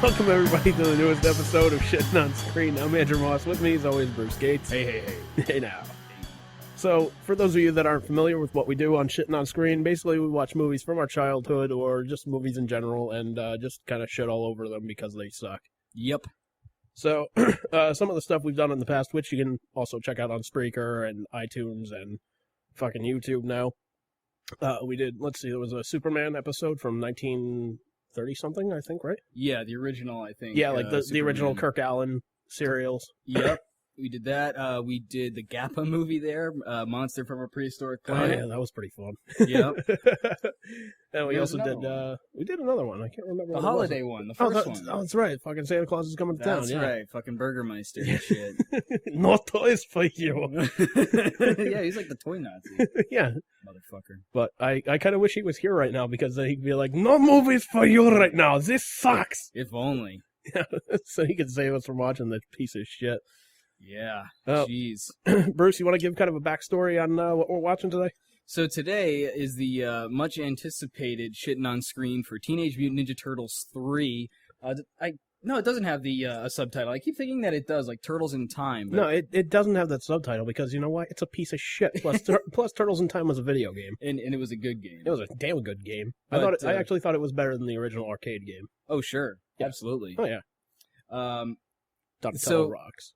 Welcome everybody to the newest episode of Shitting on Screen. I'm Andrew Moss. With me, as always, Bruce Gates. Hey. Hey now. So, for those of you that aren't familiar with what we do on Shitting on Screen, basically we watch movies from our childhood or just movies in general and just kind of shit all over them because they suck. Yep. So, some of the stuff we've done in the past, which you can also check out on Spreaker and iTunes and fucking YouTube now. We did, let's see, there was a Superman episode from 1930-something, I think, right? Yeah, the original, I think. Yeah, like the original Kirk Allen serials. Yep. We did that. We did the Gappa movie there, Monster from a Prehistoric Planet. Oh, yeah, that was pretty fun. Yep. And we There's also did, we did another one. I can't remember. The holiday one, the first one. Oh, that's right. Fucking Santa Claus is coming to town. That's yeah. right. Fucking Burgermeister and shit. No toys for you. Yeah, he's like the toy Nazi. Yeah. Motherfucker. But I kind of wish he was here right now because then he'd be like, no movies for you right now. This sucks. If only. Yeah. So he could save us from watching this piece of shit. Yeah. Oh. Jeez. Bruce, you want to give kind of a backstory on what we're watching today? So today is the much anticipated Shitting on Screen for Teenage Mutant Ninja Turtles 3. No, it doesn't have the a subtitle. I keep thinking that it does, like Turtles in Time. But... No, it doesn't have that subtitle because you know what? It's a piece of shit. Plus Turtles in Time was a video game. And it was a good game. It was a damn good game. But, I actually thought it was better than the original arcade game. Oh, sure. Yeah. Absolutely. Oh, yeah. Donatello rocks.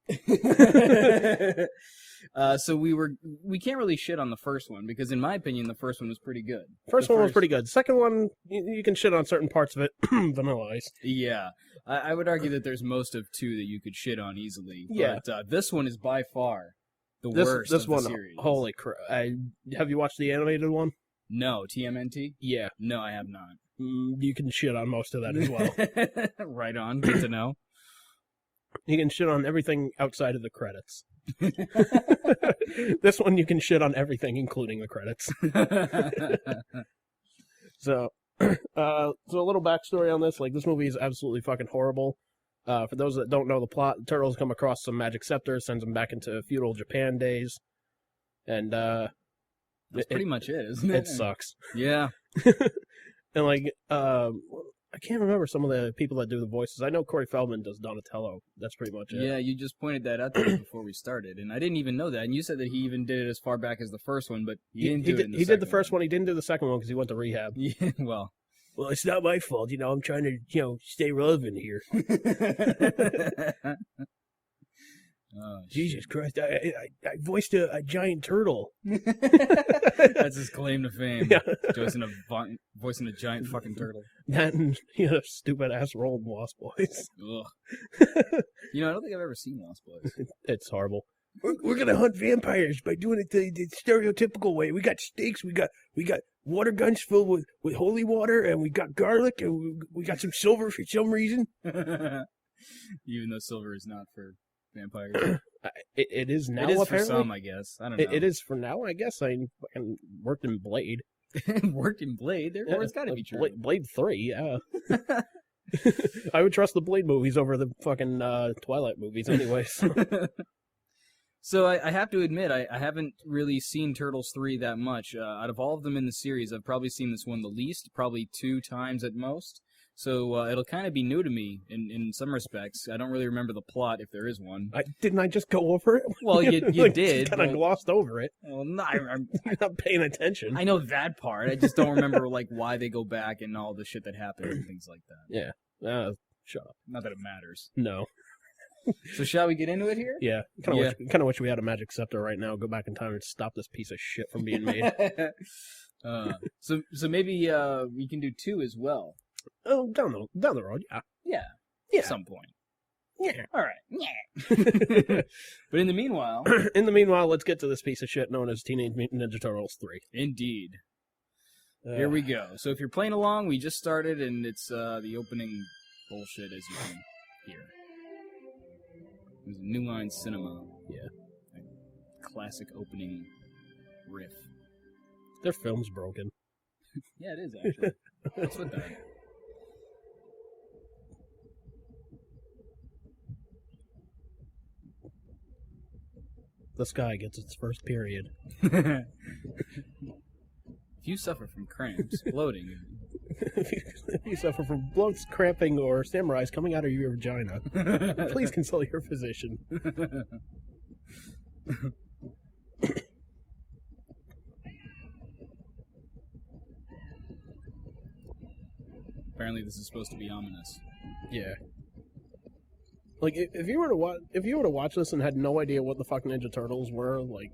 So we can't really shit on the first one because in my opinion the first one was pretty good. First one was pretty good. Second one, you can shit on certain parts of it. Vanilla Ice. Yeah. I would argue that there's most of 2 that you could shit on easily. Yeah. But this one is by far the worst this of one, the series. Holy crap. Have you watched the animated one? No. TMNT? Yeah. No, I have not. You can shit on most of that as well. Right on. Good to know. You can shit on everything outside of the credits. This one you can shit on everything, including the credits. So a little backstory on this. Like, this movie is absolutely fucking horrible. For those that don't know the plot, the Turtles come across some magic scepter, sends them back into feudal Japan days. And, that's pretty much it, isn't it? It sucks. Yeah. And, like, I can't remember some of the people that do the voices. I know Corey Feldman does Donatello. That's pretty much it. Yeah, you just pointed that out to me before we started, and I didn't even know that. And you said that he even did it as far back as the first one, but he didn't do it in the He did the first one. one. He didn't do the second one because he went to rehab. Yeah, well, it's not my fault. You know, I'm trying to, stay relevant here. Oh, Jesus Christ! I voiced a giant turtle. That's his claim to fame. Yeah. Voicing a giant fucking turtle. That and stupid ass role in Lost Boys. Ugh. I don't think I've ever seen Lost Boys. It's horrible. We're gonna hunt vampires by doing it the stereotypical way. We got stakes. We got water guns filled with holy water, and we got garlic, and we got some silver for some reason. Even though silver is not for vampires. It is now. It is apparently. for some, I guess. I don't know. It is for now, I guess. I fucking worked in Blade. Worked in Blade? Therefore, it's got to be true. Blade 3, yeah. I would trust the Blade movies over the fucking Twilight movies anyways. So I have to admit, I haven't really seen Turtles 3 that much. Out of all of them in the series, I've probably seen this one the least, probably 2 times at most. So it'll kind of be new to me in some respects. I don't really remember the plot, if there is one. Didn't I just go over it? Well, you did. Kind of glossed over it. Well, no, I'm not paying attention. I know that part. I just don't remember why they go back and all the shit that happened and things like that. Yeah. Shut up. Not that it matters. No. So shall we get into it here? Yeah. Kind of wish we had a magic scepter right now. Go back in time and stop this piece of shit from being made. So maybe we can do 2 as well. Oh, down the road, yeah. Yeah. At some point. Yeah. All right. Yeah. But in the meanwhile, let's get to this piece of shit known as Teenage Mutant Ninja Turtles 3. Indeed. Here we go. So if you're playing along, we just started, and it's the opening bullshit, as you can hear. It was New Line Cinema. Yeah. Classic opening riff. Their film's broken. Yeah, it is, actually. What's with that? The sky gets its first period. If you suffer from cramps, bloating, If you suffer from blunts, cramping, or samurais coming out of your vagina, please consult your physician. Apparently, this is supposed to be ominous. Yeah. Like, if you were to watch this and had no idea what the fuck Ninja Turtles were, like,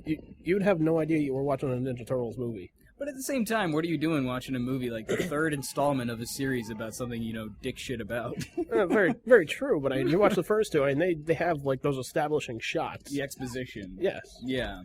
you'd have no idea you were watching a Ninja Turtles movie. But at the same time, what are you doing watching a movie like the third installment of a series about something you know dick shit about? Very, very true. But you watch the first two, and they have like those establishing shots. The exposition. Yes. Yeah.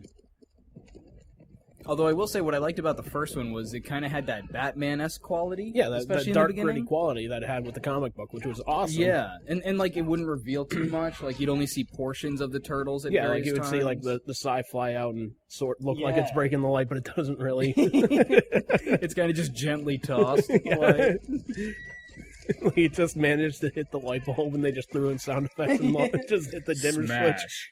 Although I will say what I liked about the first one was it kind of had that Batman-esque quality. Yeah, that especially dark, in the gritty quality that it had with the comic book, which was awesome. Yeah, and like it wouldn't reveal too much. Like you'd only see portions of the turtles at various like you would times. see like the Psy fly out and look like it's breaking the light, but it doesn't really. It's kind of just gently tossed. Yeah. He just managed to hit the light bulb, and they just threw in sound effects and just hit the dimmer switch.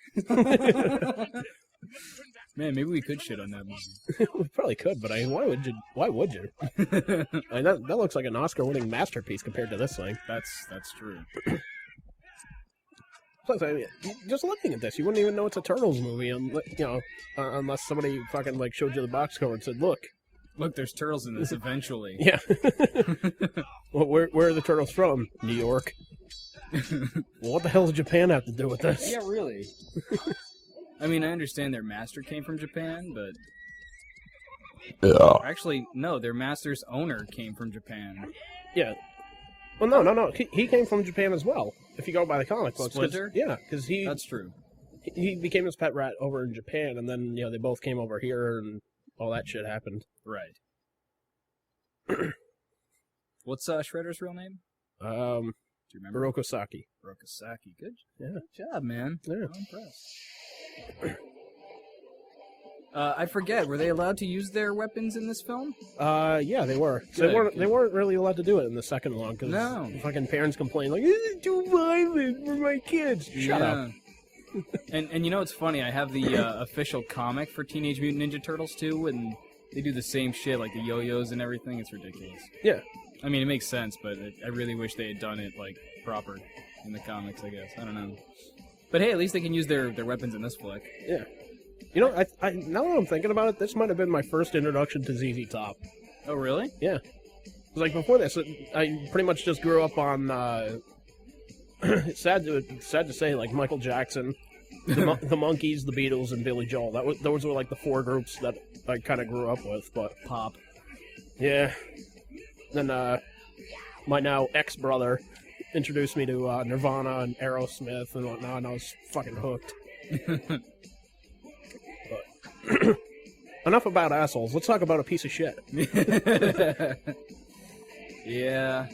Man, maybe we could shit on that movie. We probably could, but I mean, why would you? I mean, that looks like an Oscar-winning masterpiece compared to this thing. That's true. Plus, I mean, just looking at this, you wouldn't even know it's a Turtles movie, unless somebody fucking like showed you the box cover and said, "Look, there's turtles in this eventually." Yeah. Well, where are the turtles from? New York. Well, what the hell does Japan have to do with this? Yeah, really. I mean, I understand their master came from Japan, but... Actually, no, their master's owner came from Japan. Yeah. Well, no. He came from Japan as well, if you go by the comic books. Splinter? Yeah, because he... That's true. He became his pet rat over in Japan, and then, they both came over here, and all that shit happened. Right. What's Shredder's real name? Do you remember? Hirokosaki. Hirokosaki. Good job, man. Yeah. I'm impressed. I forget. Were they allowed to use their weapons in this film? Yeah, they were. They weren't really allowed to do it in the second one because fucking parents complained like, "This is too violent for my kids." Shut up. And you know what's funny? I have the official comic for Teenage Mutant Ninja Turtles too, and they do the same shit like the yo-yos and everything. It's ridiculous. Yeah. I mean, it makes sense, but I really wish they had done it like proper in the comics. I guess I don't know. But hey, at least they can use their weapons in this flick. Yeah. You know, I now that I'm thinking about it, this might have been my first introduction to ZZ Top. Oh, really? Yeah. Like before this, I pretty much just grew up on. It's sad to say, like Michael Jackson, the Monkees, the Beatles, and Billy Joel. Those were like the four groups that I kind of grew up with. But pop. Yeah. Then my now ex-brother introduced me to Nirvana and Aerosmith and whatnot, and I was fucking hooked. But enough about assholes. Let's talk about a piece of shit. Yeah.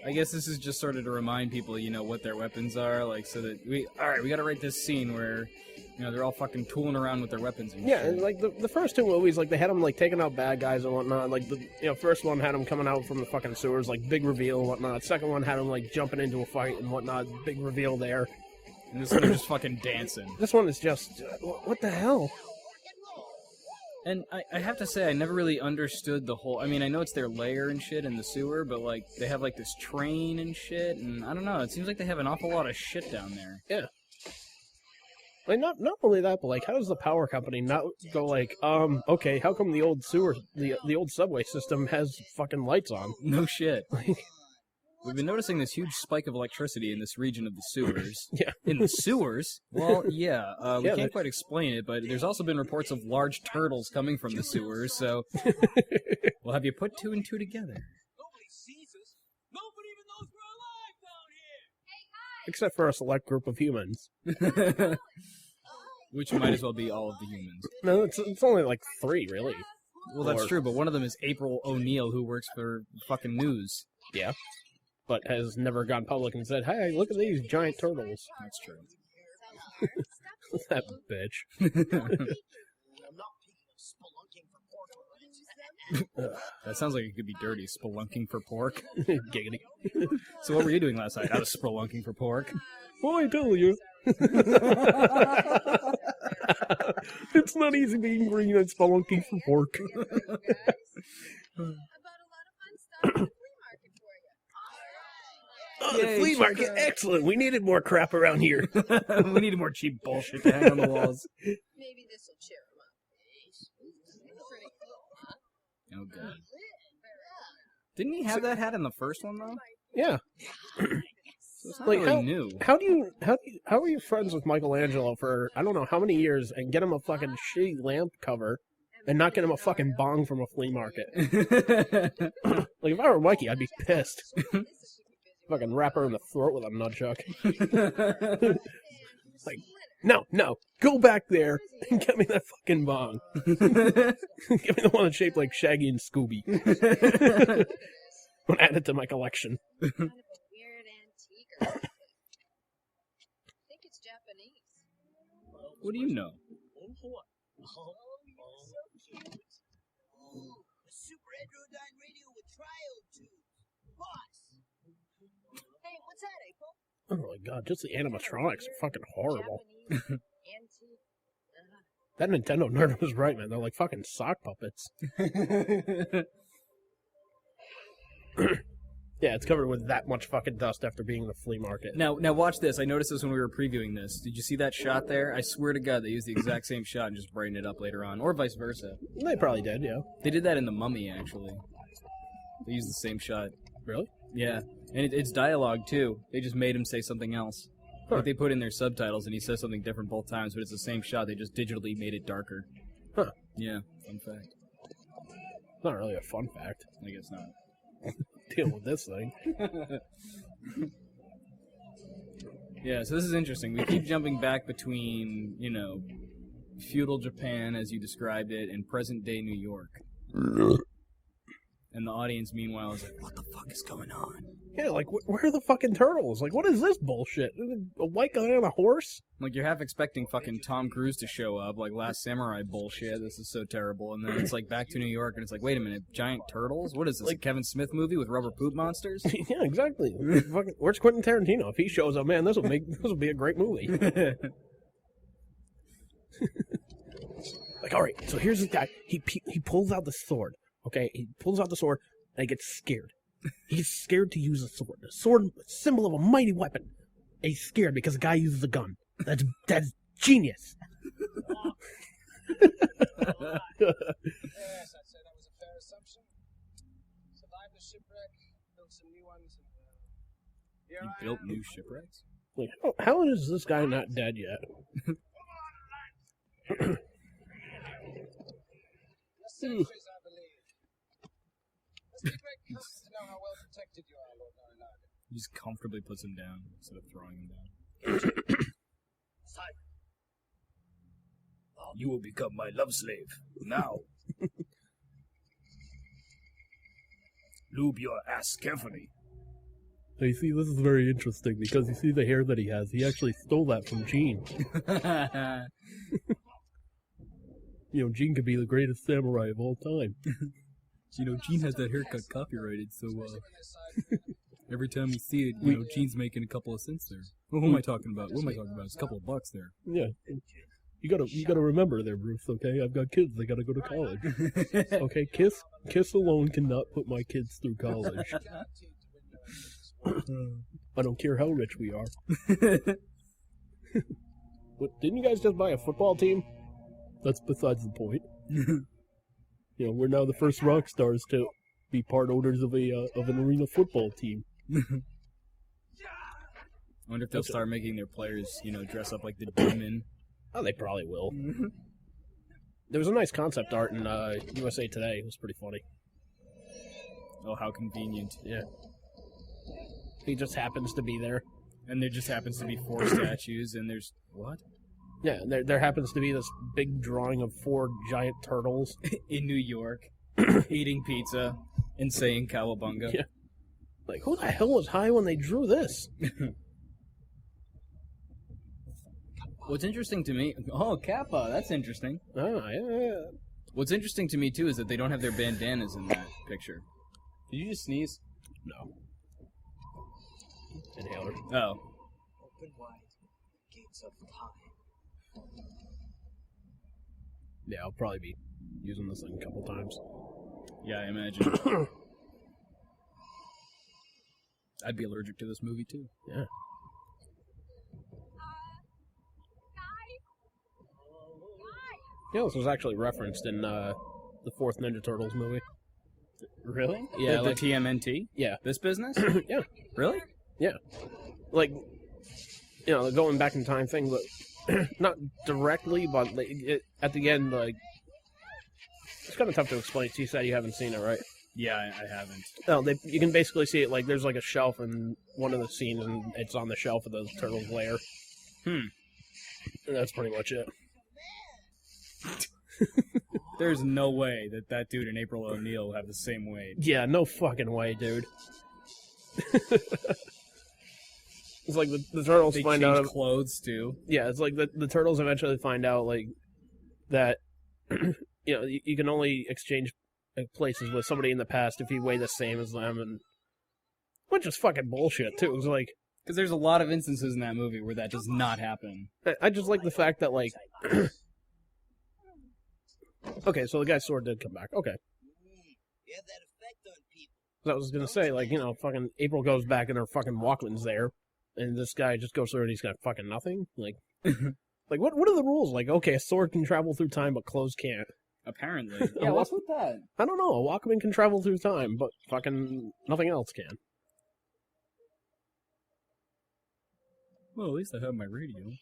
I guess this is just sort of to remind people, what their weapons are, like, so that we gotta write this scene where, they're all fucking tooling around with their weapons and shit. And like the first two movies, like they had them like taking out bad guys and whatnot. Like the first one had them coming out from the fucking sewers, like big reveal and whatnot. Second one had them like jumping into a fight and whatnot, big reveal there. And this one they're just fucking dancing. This one is just what the hell? And I have to say, I never really understood the whole... I mean, I know it's their lair and shit in the sewer, but, like, they have, like, this train and shit, and I don't know, it seems like they have an awful lot of shit down there. Yeah. Like, not only that, but, like, how does the power company not go, like, okay, how come the old sewer, the old subway system has fucking lights on? No shit. We've been noticing this huge spike of electricity in this region of the sewers. Yeah. In the sewers? Well, yeah. We can't quite explain it, but there's also been reports of large turtles coming from the sewers, so... Well, have you put two and two together? Nobody sees us. Nobody even knows we're alive down here. Except for a select group of humans. Which might as well be all of the humans. No, it's only like 3, really. Well, that's true, but one of them is April O'Neil, who works for fucking news. Yeah. But has never gone public and said, "Hey, look at these giant turtles." That's true. That bitch. That sounds like it could be dirty. Spelunking for pork. Giggity. So what were you doing last night? I was spelunking for pork. Well, I tell you. It's not easy being green and spelunking for pork. Oh, the Yay, flea cheap market! crap. Excellent. We needed more crap around here. We needed more cheap bullshit to hang on the walls. Maybe this will cheer him up. Pretty cool. Oh god. Didn't he have that hat in the first one though? Yeah. So it's not Like, really new. How are you friends with Michelangelo for I don't know how many years and get him a fucking shitty lamp cover and not get him a fucking bong from a flea market? Like if I were Mikey, I'd be pissed. Fucking wrap her in the throat with a nunchuck. Like, no, go back there and get me that fucking bong. Give me the one that's shaped like Shaggy and Scooby. I'm gonna add it to my collection. Kind of a weird antique or something. I think it's Japanese. What do you know? A super heterodyne radio with triode tubes. Boss! Hey, what's that, April? Oh my god, just the animatronics are fucking horrible. Japanese antique. That Nintendo nerd was right, man. They're like fucking sock puppets. Yeah, it's covered with that much fucking dust after being in the flea market. Now watch this. I noticed this when we were previewing this. Did you see that shot there? I swear to God, they used the exact same shot and just brightened it up later on, or vice versa. They probably did, yeah. They did that in The Mummy, actually. They used the same shot. Really? Yeah, and it's dialogue too. They just made him say something else. Huh. Like they put in their subtitles, and he says something different both times, but it's the same shot. They just digitally made it darker. Huh. Yeah, fun fact. Not really a fun fact. I guess not. Deal with this thing. Yeah, so this is interesting. We keep jumping back between, feudal Japan, as you described it, and present-day New York. And the audience, meanwhile, is like, what the fuck is going on? Yeah, like, where are the fucking turtles? Like, what is this bullshit? A white guy on a horse? Like, you're half expecting fucking Tom Cruise to show up, like Last Samurai bullshit. This is so terrible. And then it's like back to New York, and it's like, wait a minute, giant turtles? What is this, Like- a Kevin Smith movie with rubber poop monsters? Yeah, exactly. Fucking, where's Quentin Tarantino? If he shows up, man, this will be a great movie. Like, all right, so here's this guy. He pulls out the sword. Okay, he pulls out the sword and he gets scared. He's scared to use a sword. A sword, symbol of a mighty weapon. And he's scared because the guy uses a gun. That's genius. Yes, I'd say that was a fair assumption. Survived the shipwreck, built some new ones, and here He I built am. new shipwrecks? Like, how is this guy not dead yet? The sentries, I believe. The shipwreck comes to know how well protected you are, Lord Norinaga. He just comfortably puts him down instead of throwing him down. Simon. You will become my love slave. Now. Lube your ass carefully. So you see, this is very interesting because you see the hair that he has. He actually stole that from Gene. Gene could be the greatest samurai of all time. Gene has that haircut copyrighted, so Especially when they're side. every time you see it, Gene's making a couple of cents there. What am I talking about? What am I talking about? It's a couple of bucks there. Yeah. You gotta remember there, Bruce, okay? I've got kids, they gotta go to college. Okay, Kiss alone cannot put my kids through college. I don't care how rich we are. What, didn't you guys just buy a football team? That's besides the point. We're now the first rock stars to be part owners of an arena football team. I wonder if they'll start making their players, dress up like the demon. Oh, they probably will. There was a nice concept art in USA Today. It was pretty funny. Oh, how convenient. Yeah. He just happens to be there. And there just happens to be 4 statues, and there's... What? Yeah, there happens to be this big drawing of 4 giant turtles. In New York, eating pizza and saying cowabunga. Yeah. Like, who the hell was high when they drew this? What's interesting to me... Oh, Kappa, that's interesting. Ah, yeah. What's interesting to me, too, is that they don't have their bandanas in that picture. Did you just sneeze? No. Inhaler. Oh. Open wide. Gates of time. Yeah, I'll probably be using this thing a couple times. Yeah, I imagine. I'd be allergic to this movie too. Yeah. Yeah, this was actually referenced in the fourth Ninja Turtles movie. Really? Yeah, the like- TMNT? Yeah. This business? Yeah. Really? Yeah. Like, you know, the going back in time thing, but not directly, but like, at the end, like, it's kind of tough to explain. You said you haven't seen it, right? Yeah, I haven't. No, you can basically see it, like, there's like a shelf in one of the scenes, and it's on the shelf of the Turtles' lair. And that's pretty much it. There's no way that dude and April O'Neil have the same weight. Yeah, no fucking way, dude. It's like the Turtles They find change out... clothes, too. Yeah, it's like the Turtles eventually find out, like, that, you know, you can only exchange places with somebody in the past if you weigh the same as them, and which is fucking bullshit, too. It's like... Because there's a lot of instances in that movie where that does not happen. I just like the fact that, like... Okay, so the guy's sword did come back. Okay. You have that effect on people. So I was gonna say, like, you know, fucking April goes back and her fucking Walkman's there, and this guy just goes through and he's got fucking nothing? Like, like what are the rules? Like, okay, a sword can travel through time, but clothes can't. Apparently. Yeah, what's with that? I don't know. A Walkman can travel through time, but fucking nothing else can. Well, at least I have my radio.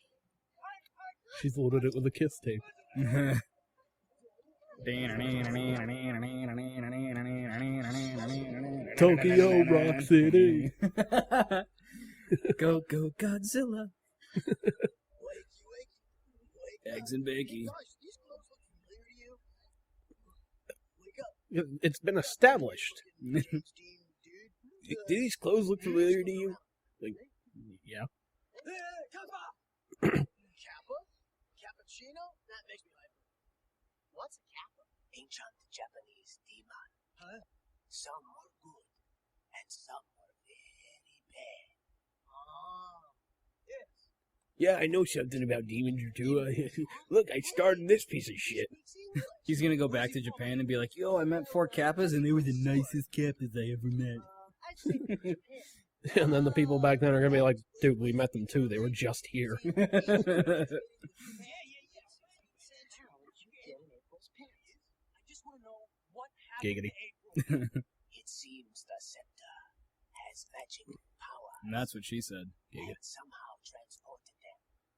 She's loaded it with a kiss tape. Tokyo Rock City. Go, go, Godzilla. Eggs and bakey. It's been established. Do these clothes look familiar to you? Like, yeah. Kappa? Cappuccino? That makes me hyper. What's a kappa? Ancient Japanese demon. Huh? Some were good, and some were very bad. Oh, yes. Yeah, I know something about demons or two. Look, I starred in this piece of shit. He's gonna go back to Japan and be like, yo, I met 4 Kappas and they were the nicest Kappas I ever met. And then the people back then are going to be like, dude, we met them too. They were just here. Giggity. It seems the scepter has magic power. And that's what she said. And somehow transported them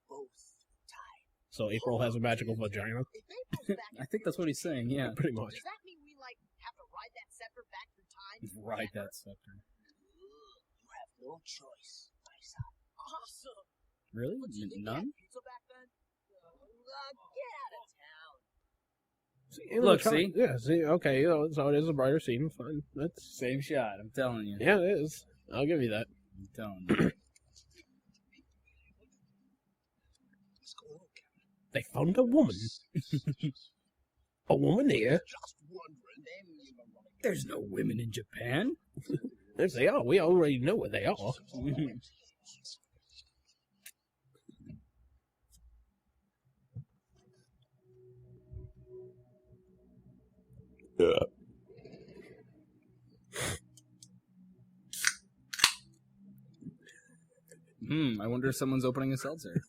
both through time. So April has a magical vagina? If April's back I think that's what he's saying, yeah. Pretty much. does that mean we, like, have to ride that scepter back through time? Ride that scepter. You have no choice, my son. Awesome! Really? What, you think None? they had pizza back then? Get out of town. See, Look, see? Yeah, see, okay, you know, so it is a brighter scene. Fine. That's... Same shot, I'm telling you. Yeah, it is. I'll give you that. I'm telling you. They found a woman. A woman here. Just wondering. There's no women in Japan. Yes, they are. We already know where they are. I wonder if someone's opening a seltzer.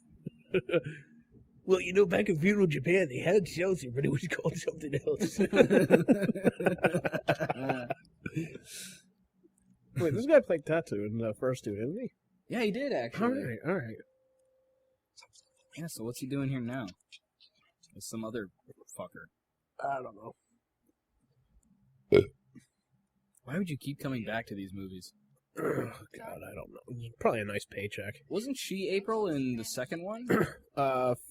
Well, you know, back in feudal Japan, they had seltzer, but it was called something else. Wait, this guy played Tattoo in the first two, didn't he? Yeah, he did, actually. All right. Yeah, so what's he doing here now? With some other fucker. I don't know. Why would you keep coming back to these movies? Oh, God, I don't know. Probably a nice paycheck. Wasn't she April in the second one?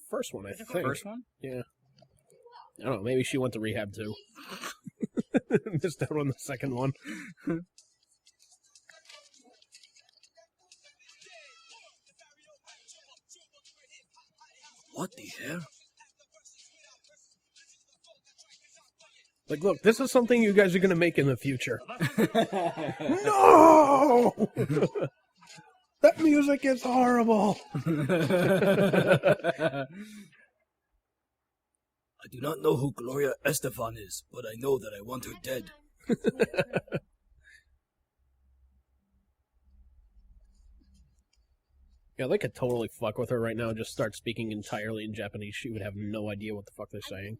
First one, I think. First one? Yeah. I don't know, maybe she went to rehab too. Missed out on the second one. What the hell? Like, look, this is something you guys are going to make in the future. No! That music is horrible! I do not know who Gloria Estefan is, but I know that I want her dead. Yeah, they could totally fuck with her right now and just start speaking entirely in Japanese. She would have no idea what the fuck they're saying.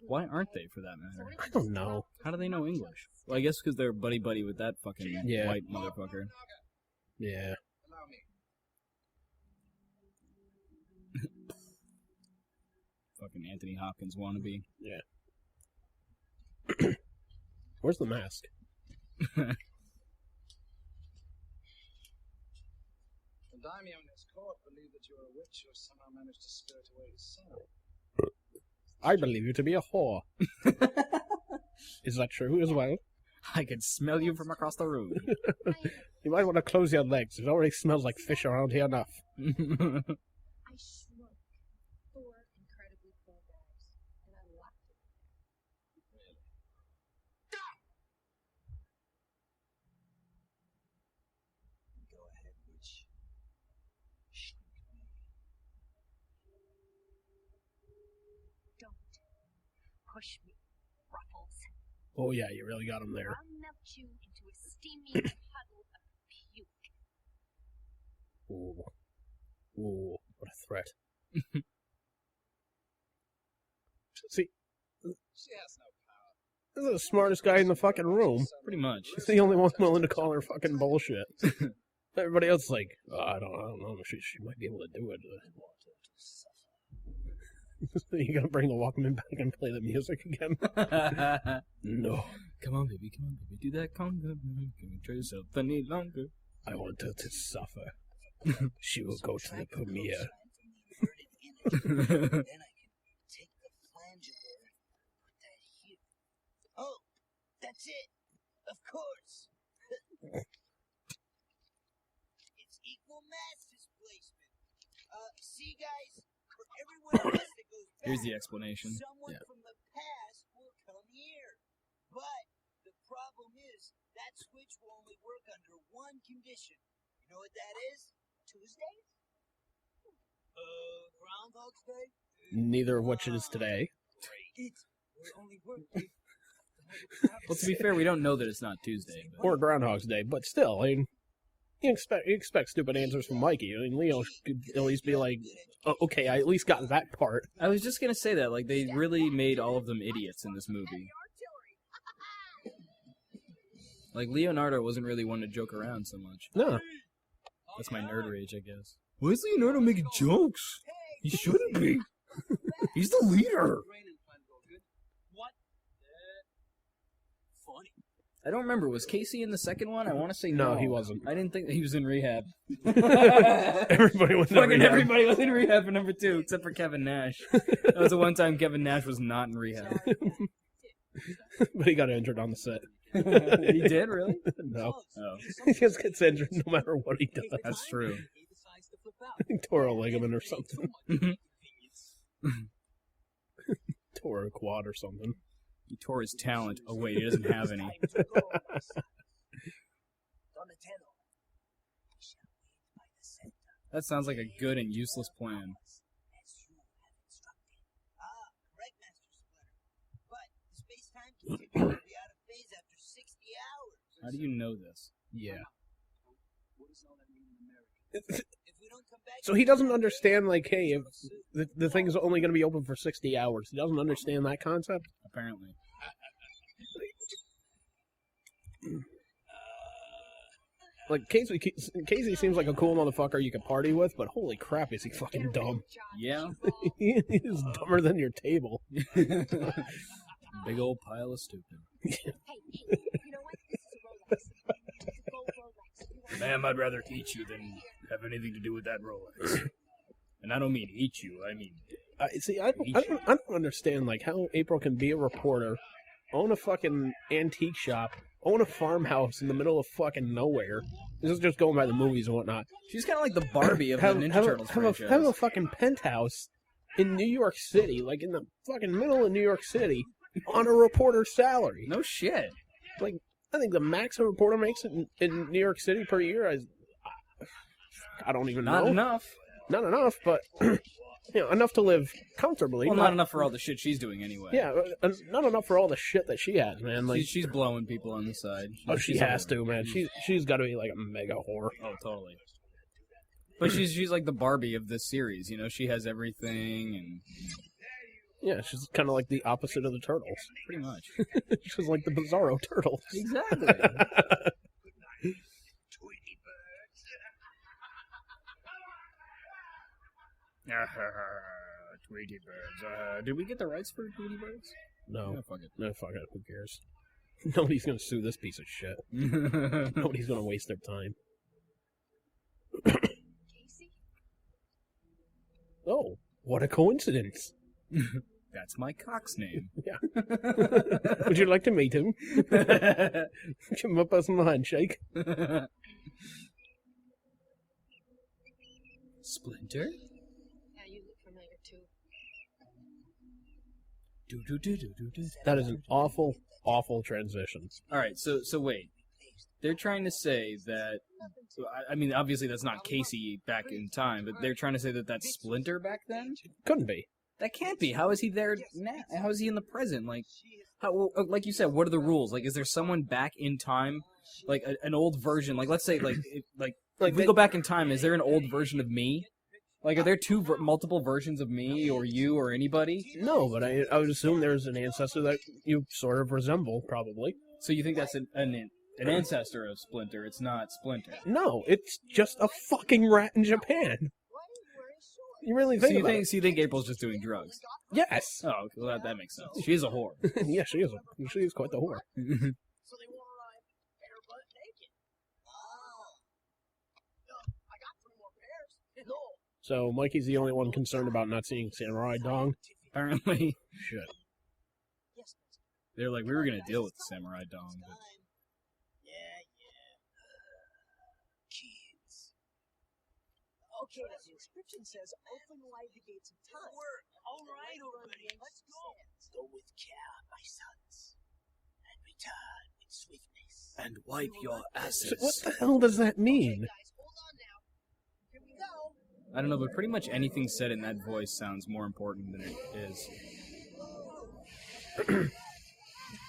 Why aren't they, for that matter? I don't know. How do they know English? Well, I guess because they're buddy-buddy with that fucking white motherfucker. Yeah. Fucking Anthony Hopkins wannabe. Yeah. Where's the mask? The daimyo in his court believe that you're a witch who somehow managed to spirit away his son. I believe you to be a whore. Is that true as well? I can smell you from across the room. You might want to close your legs. It already smells like fish around here enough. I shrunk 4 incredibly cool guys, and I locked it. Go ahead, witch. Shrink me. Don't push me, Ruffles. Oh yeah, you really got him there. I'll melt you into a steamy puddle of puke. Ooh. Ooh, what a threat. See, She has no power. this is the smartest guy in the fucking room. Pretty much. He's the only one willing to call her fucking bullshit. Everybody else is like, oh, I don't know, she might be able to do it. You gonna bring the Walkman back and play the music again? No. Come on, baby, do that conga. Can you try yourself any longer? I want her to suffer. She will go to the premiere. Then I can take the flange of her and put that here. Oh, that's it. Of course. It's equal mass displacement. See, guys, for everyone else that goes back, Here's the explanation. someone from the past will come here. But the problem is that switch will only work under one condition. You know what that is? Tuesdays? Groundhog's Day? Neither of which it is today. It will only work if Well, to be fair, we don't know that it's not Tuesday. But... Or Groundhog's Day, but still, I mean, you expect stupid answers from Mikey. I mean, Leo could at least be like, oh, okay, I at least got that part. I was just gonna say that, like, they really made all of them idiots in this movie. Like, Leonardo wasn't really one to joke around so much. No. That's my nerd rage, I guess. Why is Leonardo making jokes? He shouldn't be. He's the leader. What? Funny. I don't remember. Was Casey in the second one? I want to say No, he wasn't. I didn't think he was in rehab. Everybody was in Fucking rehab. everybody was in rehab for number 2, except for Kevin Nash. That was the one time Kevin Nash was not in rehab. But he got injured on the set. He did, really? No. Oh, He just gets injured no matter what he does. that's true. He tore a ligament or something. Tore a quad or something. He tore his talent. Oh wait, he doesn't have any. That sounds like a good and useless plan. Correct, Master Splitter. But the space-time continuum will be out of phase after 60 hours. How do you know this? Yeah. What does all that mean in America? If we don't come back, So he doesn't understand, like, hey, if the thing's only going to be open for 60 hours. He doesn't understand that concept? Apparently. Like, Casey seems like a cool motherfucker you could party with, but holy crap, is he fucking dumb. Yeah. He is dumber than your table. Big old pile of stupid. Hey, you know what? This is a Rolex. It's a gold Rolex. Ma'am, I'd rather eat you than have anything to do with that Rolex. And I don't mean eat you, I mean... See, I don't understand, like, how April can be a reporter, own a fucking antique shop, own a farmhouse in the middle of fucking nowhere. This is just going by the movies and whatnot. She's kind of like the Barbie of the Ninja Turtles franchise. Have a fucking penthouse in New York City, like in the fucking middle of New York City, on a reporter's salary. No shit. Like, I think the max a reporter makes in New York City per year is, I don't even know. Not enough. Not enough, but enough to live comfortably. Well, not enough for all the shit she's doing anyway. Yeah, not enough for all the shit that she has, man. Like, She's blowing people on the side. she has to, man. She's got to be like a mega whore. Oh, totally. But she's like the Barbie of this series, you know? She has everything and... Yeah, she's kind of like the opposite of the turtles. Pretty much. She's like the Bizarro turtles. Exactly. Tweety Birds. Did we get the rights for Tweety Birds? No. Yeah, fuck it. No, fuck it. Who cares? Nobody's gonna sue this piece of shit. Nobody's gonna waste their time. Casey? Oh, what a coincidence. That's my cock's name. Yeah. Would you like to meet him? Give him a personal handshake. Splinter? Yeah, you look familiar too. That is an awful, awful transition. Alright, so wait. They're trying to say that... I mean, obviously that's not Casey back in time, but they're trying to say that that's Splinter back then? Couldn't be. That can't be. How is he there now? How is he in the present? Like, how? Like you said, what are the rules? Like, is there someone back in time, like an old version? Like, let's say, if we go back in time, is there an old version of me? Like, are there multiple versions of me or you or anybody? No, but I would assume there's an ancestor that you sort of resemble, probably. So you think that's an ancestor of Splinter? It's not Splinter. No, it's just a fucking rat in Japan. You really think about it? So you think April's just doing drugs? Yes. Oh, okay, well, that makes sense. She is a whore. Yeah, she is. She is quite the whore. So they won't arrive barebutt naked. I got 3 more pairs. No. So Mikey's the only one concerned about not seeing Samurai Dong. Apparently. Shit. Yes, They're like, we were going to deal with the Samurai Dong, but... Yeah. Kids. Okay, the inscription says open wide the gates of time. All right already. Let's go. Go with care, my sons, and return with swiftness. And wipe your asses. What the hell does that mean? Guys, hold on now. Here we go. I don't know, but pretty much anything said in that voice sounds more important than it is.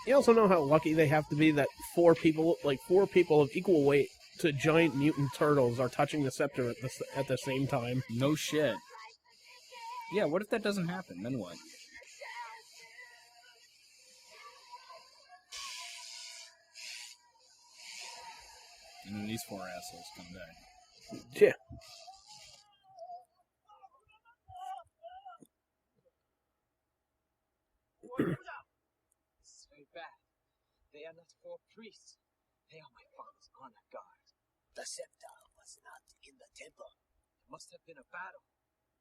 You also know how lucky they have to be that 4 people of equal weight to giant mutant turtles are touching the scepter at the same time. No shit. Yeah, what if that doesn't happen? Then what? And then these 4 assholes come back. Yeah. So bad. They are not 4 priests. They are my father's honor guard. The scepter was not in the temple. It must have been a battle.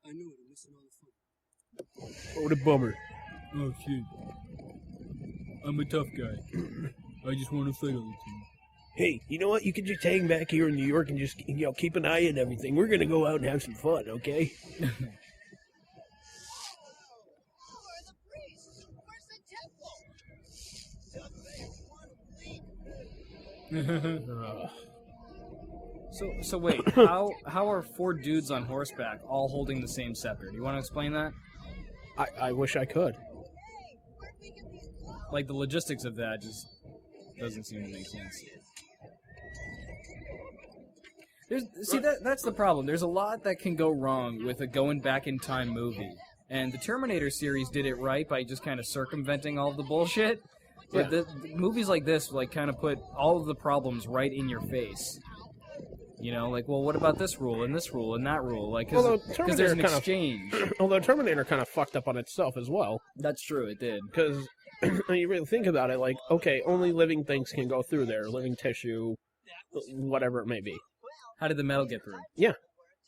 I knew it. I'm missing all the fun. What a bummer. Oh shit. I'm a tough guy. I just want to fight all the time. Hey, you know what? You can just hang back here in New York and just, keep an eye on everything. We're gonna go out and have some fun, okay? So wait, how are 4 dudes on horseback all holding the same scepter? Do you want to explain that? I wish I could. Like, the logistics of that just doesn't seem to make sense. That's the problem. There's a lot that can go wrong with a going back in time movie. And the Terminator series did it right by just kind of circumventing all of the bullshit. But the movies like this, kind of put all of the problems right in your face. You know, well, what about this rule and this rule and that rule? Because there's an exchange. Although Terminator kind of fucked up on itself as well. That's true, it did. Because when you really think about it, okay, only living things can go through there. Living tissue, whatever it may be. How did the metal get through? Yeah.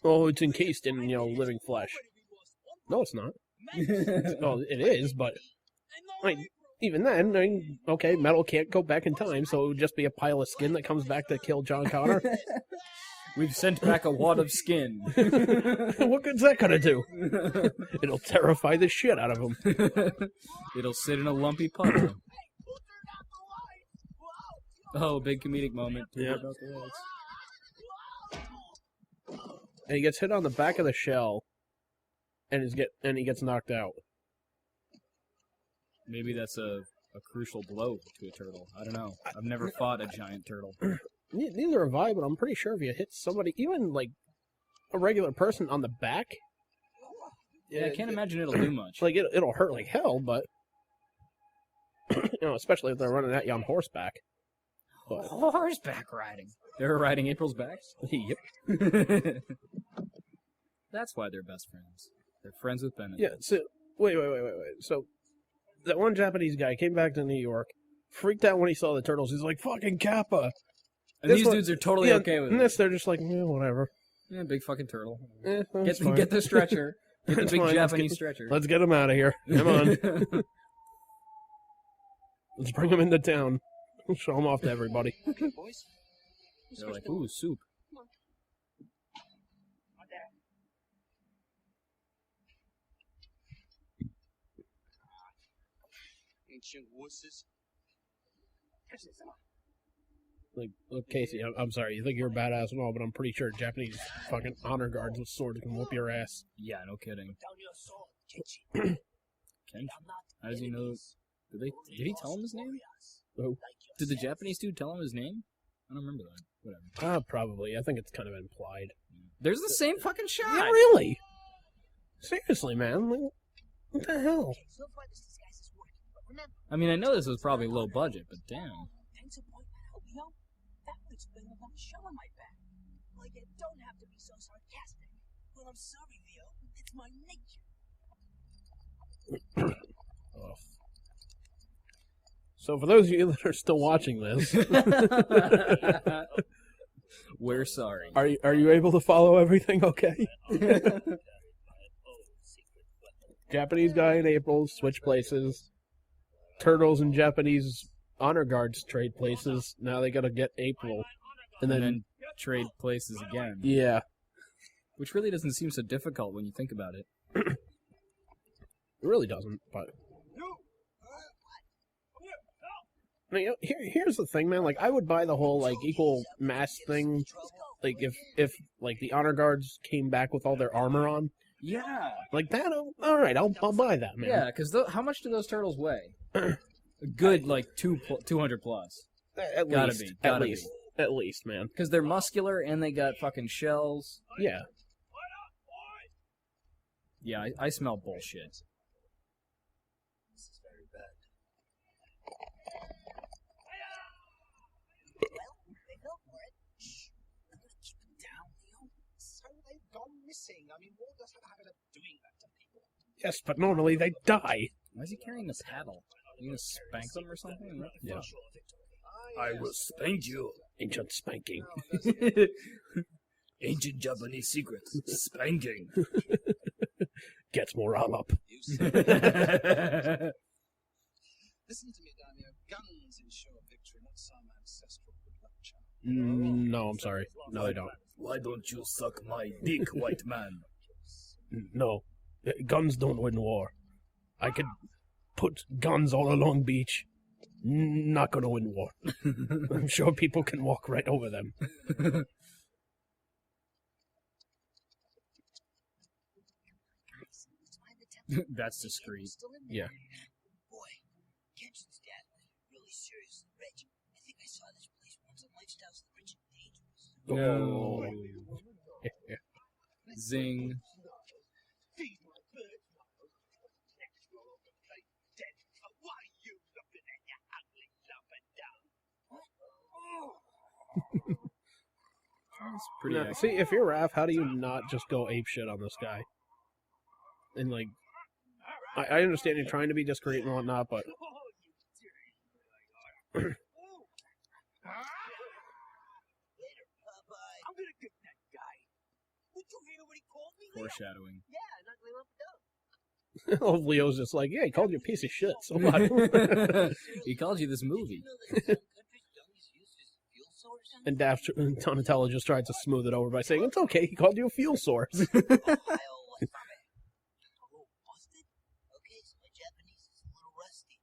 Well, it's encased in, living flesh. No, it's not. Well, it is, but... even then, okay, metal can't go back in time, so it would just be a pile of skin that comes back to kill John Connor. We've sent back a wad of skin. What good's that gonna do? It'll terrify the shit out of him. It'll sit in a lumpy puddle. Oh, big comedic moment. Yeah. And he gets hit on the back of the shell, and he gets knocked out. Maybe that's a crucial blow to a turtle. I don't know. I've never fought a giant turtle. Neither have I, but I'm pretty sure if you hit somebody, even a regular person on the back, Yeah, I can't imagine it'll do much. like it'll hurt like hell, but especially if they're running at you on horseback. But, Horseback riding. They were riding April's backs? yep. That's why they're best friends. They're friends with Bennett. Yeah. So wait. So that one Japanese guy came back to New York, freaked out when he saw the turtles. He's like, "Fucking Kappa!" And these dudes are totally okay with and it. this, they're just like, whatever. Yeah, big fucking turtle. That's fine. Get the stretcher. Get the That's big fine. Japanese stretcher. Let's get him out of here. Come on. Let's bring him into town. Show him off to everybody. Okay, boys. They're like, ooh, soup. Ancient wusses. Like, look, Casey, I'm sorry. You think you're a badass and all, but I'm pretty sure Japanese fucking honor guards with swords can whoop your ass. Yeah, no kidding. Down your sword, Kenji. Ken? How does he know? Did he tell him his name? Who? Did the Japanese dude tell him his name? I don't remember that. Whatever. Probably. I think it's kind of implied. There's the same fucking shot. Yeah, really? Seriously, man. Like, what the hell? So far this disguise is working, but remember, I mean, I know this was probably low budget, but damn. thanks a point man help me out. That would explain the lump shell on my back. Like, you don't have to be so sarcastic. Well, I'm sorry, Leo. It's my nature. Oh. So for those of you that are still watching this, We're sorry. are you able to follow everything okay? Japanese guy in April switch places. Turtles and Japanese honor guards trade places. Now they gotta get April. And then trade places again. yeah. Which really doesn't seem so difficult when you think about it. It really doesn't, but I mean, here's the thing, man. Like, I would buy the whole like equal mass thing. Like, if like the honor guards came back with all their armor on, Yeah. like that. All right, I'll buy that, man. Yeah, because how much do those turtles weigh? A good, like, 200 plus. At Gotta least, be, at gotta least, at least, man. Because they're muscular and they got fucking shells. Yeah. Yeah, I smell bullshit. This is very bad. Well, they fell for it. Shh. I'm gonna keep them down, Leo. So they've gone missing. I mean, war doesn't have a habit of doing that to people. Yes, but normally they die. Why is he carrying a paddle? Are you gonna spank them or something? What the Yeah. I will spank you. Ancient spanking. Ancient Japanese secret. Spanking. Gets morale up. Listen to me, Daniel. Guns ensure victory, not some ancestral good luck charm. No, I'm sorry. No, they don't. Why don't you suck my dick, white man? No. Guns don't win war. I could put guns all along beach. Not gonna win war. I'm sure people can walk right over them. That's discreet. Yeah. Boy, Kenshin's dad was really seriously rich. I think I saw this place once on Lifestyles of the Rich and Dangerous. No. Zing. Feed my bird flowers. Next roll of the plate, dead. Why are you looking at your ugly lumber down? That's pretty Now, accurate. see, if you're Raph, how do you not just go ape shit on this guy? And like, I understand you're trying to be discreet and whatnot, but Later, Popeye. I'm gonna get that guy. Did you hear what he called me? Leo? Foreshadowing. Yeah, not Leo down. Leo's just like, yeah, he called you a piece of shit. So what? He called you this movie. And Donatello just tried to smooth it over by saying, it's okay, he called you a fuel source. Busted? Okay, so my Japanese is a little rusty.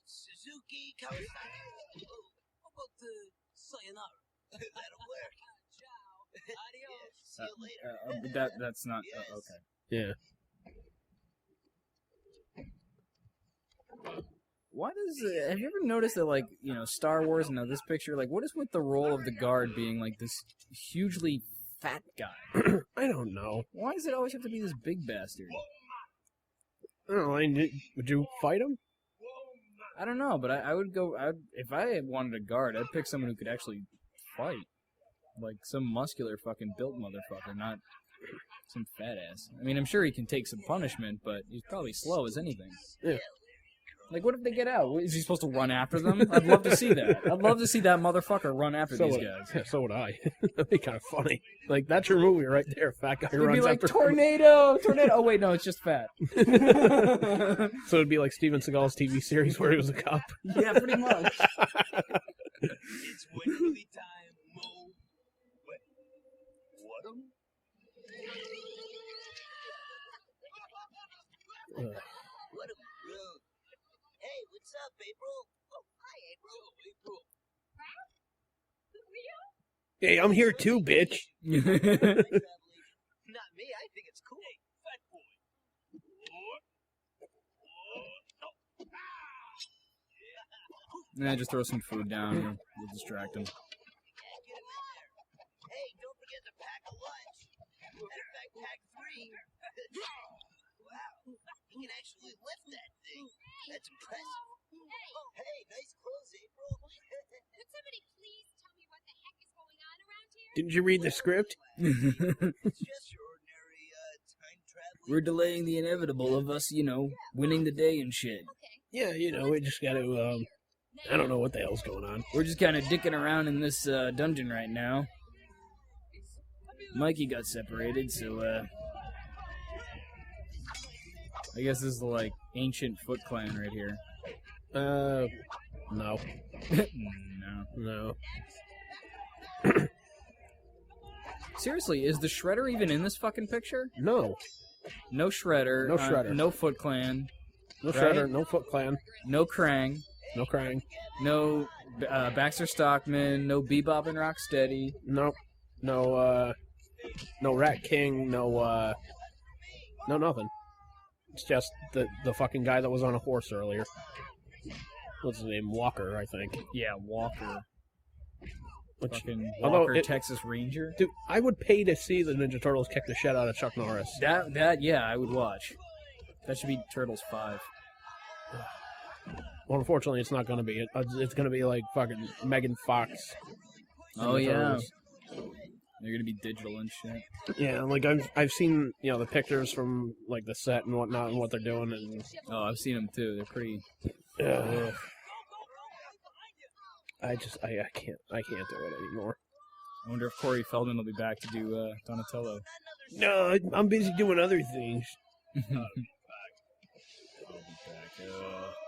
Suzuki, Kawasaki. How about the sayonara? That'll work. Ciao. Adios. See you later. That's not Yes. okay. Yeah. Why does have you ever noticed that, like, you know, Star Wars and this picture, like, what is with the role of the guard being like this hugely fat guy? I don't know. Why does it always have to be this big bastard? I don't know. Would you fight him? I don't know, but I would go. If I wanted a guard, I'd pick someone who could actually fight, like some muscular fucking built motherfucker, not some fat ass. I mean, I'm sure he can take some punishment, but he's probably slow as anything. Yeah. Like, what if they get out? Is he supposed to run after them? I'd love to see that. I'd love to see that motherfucker run after these guys. Yeah, so would I. That'd be kind of funny. Like, that's your movie right there. Fat guy It'd runs be like, after tornado! Oh, wait, no, it's just fat. So it'd be like Steven Seagal's TV series where he was a cop. Yeah, pretty much. It's Wednesday time, Mo. What? What Hey, what's up, April? Oh, hi, April. April. Hey, I'm here too, bitch. Not me. I think it's cool. Hey, fat boy. Nah, just throw some food down. We'll distract him. Get him in there. Hey, don't forget to pack a lunch. Matter of fact, pack 3. Wow, he can actually lift that thing. That's impressive. Hey, nice clothes, April. Could somebody please tell me what the heck is going on around here? Didn't you read the script? It's just your ordinary time traveling. We're delaying the inevitable of us, winning the day and shit. Yeah, we just got to, I don't know what the hell's going on. We're just kind of dicking around in this dungeon right now. Mikey got separated, so, I guess this is the, like, ancient Foot Clan right here. No. No. Seriously, is the Shredder even in this fucking picture? No. No Shredder. No Shredder. No Foot Clan. No Right? Shredder, no Foot Clan, No Krang. no Krang, No Baxter Stockman. No Bebop and Rocksteady. no Rat King, no nothing. It's just the fucking guy that was on a horse earlier. What's his name? Walker, I think. Yeah, Walker. Which, Fucking although Walker, Texas Ranger. dude, I would pay to see the Ninja Turtles kick the shit out of Chuck Norris. Yeah, I would watch. That should be Turtles 5. Well, unfortunately, it's not going to be. It's going to be like fucking Megan Fox. Oh, yeah. Turtles. They're gonna be digital and shit. Yeah, like I've seen the pictures from like the set and whatnot and what they're doing and. Oh, I've seen them too. They're pretty. I can't do it anymore. I wonder if Corey Feldman will be back to do Donatello. No, I'm busy doing other things.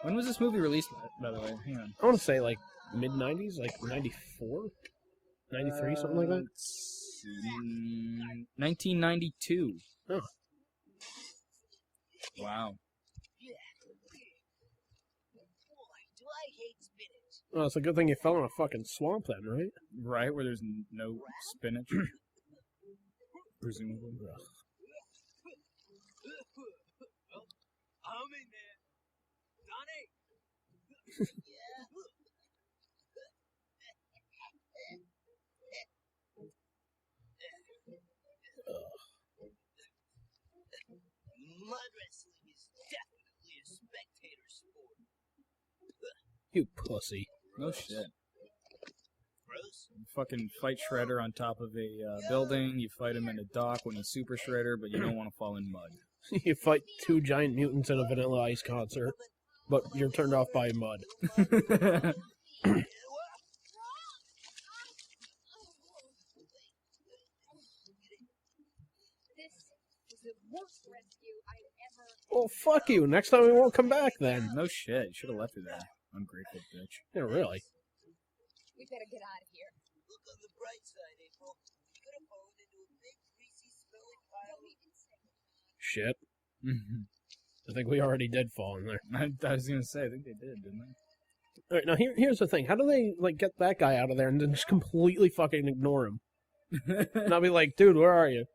When was this movie released, by the way? Hang on. I want to say like mid 90s, like 94, 93, something like that. 1992. Oh. Wow. Boy, do I hate spinach. Well, it's a good thing you fell in a fucking swamp then, right? Right, where there's no spinach. Presumably. I'm in there. Donnie! Mud wrestling is definitely a spectator sport. You pussy. No shit. Gross. You fucking fight Shredder on top of a building. You fight him in a dock when he's Super Shredder, but you don't want to fall in mud. You fight two giant mutants at a Vanilla Ice concert, but you're turned off by mud. This is the worst rescue I've ever... Well, fuck you. Next time we won't come back then. No shit. You should have left her there. Ungrateful bitch. Yeah, really. We better get out of here. Look on the bright side, April. You could have fallen into a big, greasy, smelling pile. Don't even say it. Shit. I think we already did fall in there. I was gonna say, I think they did, didn't they? All right, now here's the thing. How do they like get that guy out of there and then just completely fucking ignore him? And I'll be like, dude, where are you?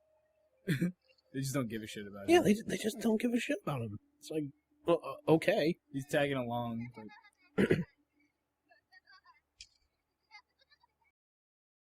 They just don't give a shit about Yeah, him. they just don't give a shit about him. It's like, well, okay. He's tagging along. But